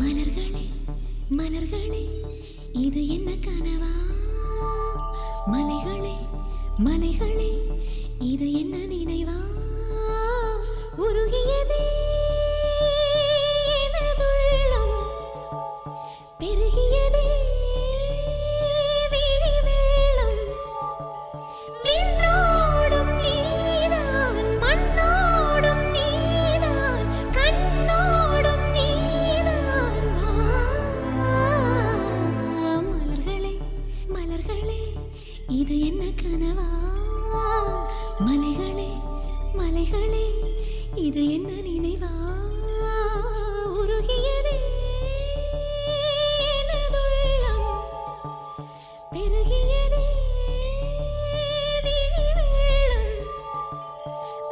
மலர்களே மலர்களே இது என்ன கனவா? மலைகளே மலைகளே இது என்ன நினைவா? உருகியதே எனதுள்ளம், பெருகியதே விழி வெள்ளம். விண்ணோடும் நீதான், மண்ணோடும் நீதான், கண்ணோடும் நீதான். மலர்களே மலர்களே இது என்ன கனவா? மலைகளே மலைகளே இது என்ன நினைவா? உருகியதே எனதுள்ளம், பெருகியதே விழி வெள்ளம்.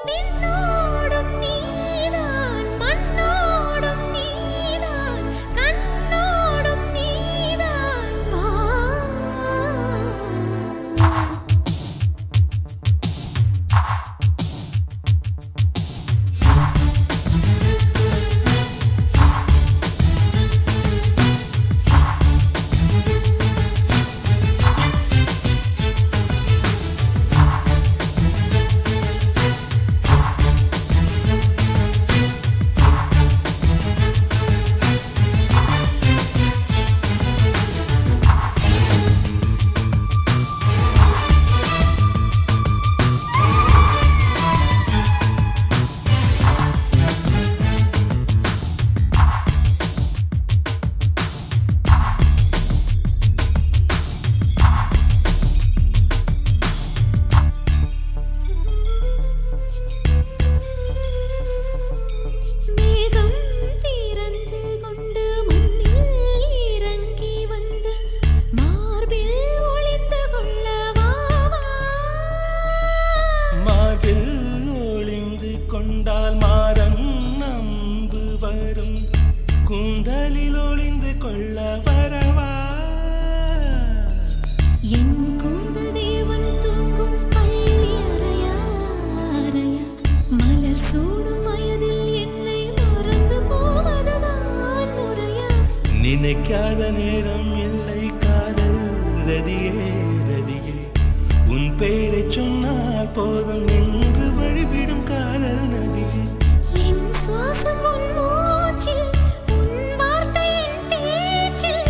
விண்ணோடும் நீதான், மண்ணோடும் நீதான், கண்ணோடும் நீதான். மேகம் திறந்து கொண்டு மண்ணில் இறங்கி வந்து மார்பில் ஒளிந்து கொள்ளவா? மார்பில் ஒளிந்து கொண்டால் மாறன் நம்பு வரும், கூந்தலில் ஒளிந்து கொள்ள வரவா? என் கூந்தல் தேவன் தூங்கும் பள்ளி அறையா அறையா? மலர் சூடும் வயதில் என்னை மறந்து போவதுதான் முறையா? நினைக்காத நேரம் இல்லை காதல் ரதியே ரதியே, உன் பெயரை சொன்னால் போதும் என்று வழிவிடும் காதல் நதியே. என் சுவாசம் உன் மூச்சில், உன் வார்த்தை என் பேச்சில்.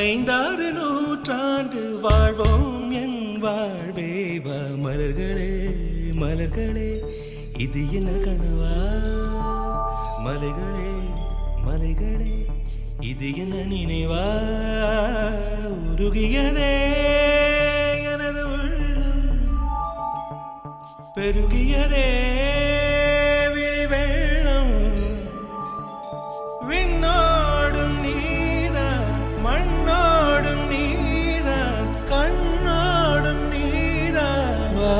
5-6 நூற்றாண்டு வாழ்வோம் என் வாழ்வே வா. மலர்களே மலர்களே இது என்ன கனவா? மலைகளே மலைகளே இது என்ன நினைவா? உருகியதே எனது உள்ளம், பெருகியதே விழி வெள்ளம். விண்ணோடும் நீதான், மண்ணோடும் நீதான், கண்ணோடும் நீதான். வா.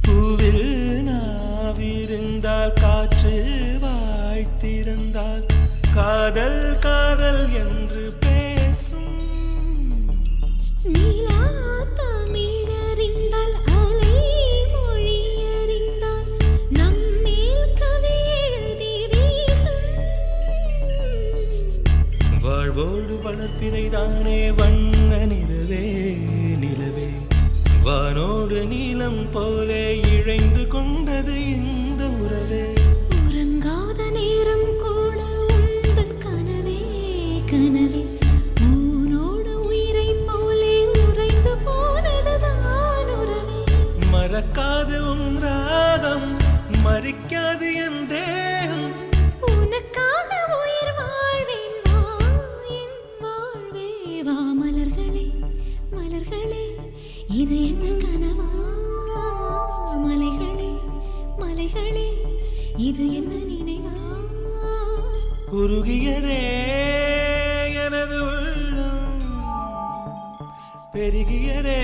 பூவில் நாவிருந்தால் காற்று வாய்த்திருந்தால் காதல் காதல் என்று பேசும். நீலா தமிழறிந்தால் அலை மொழி அறிந்தால் நம்மேல் கவி எழுதி வீசும். வாழ்வோடு வளர்த்தினைதானே வண்ண நிலவே நிலவே, வானோடு நீலம் போலே இழைந்து கொண்டது இந்த உறவே. உறங்காத நேரம் கூட இது என்ன நினைவா உருகியதே எனது உள்ளம் பெருகியதே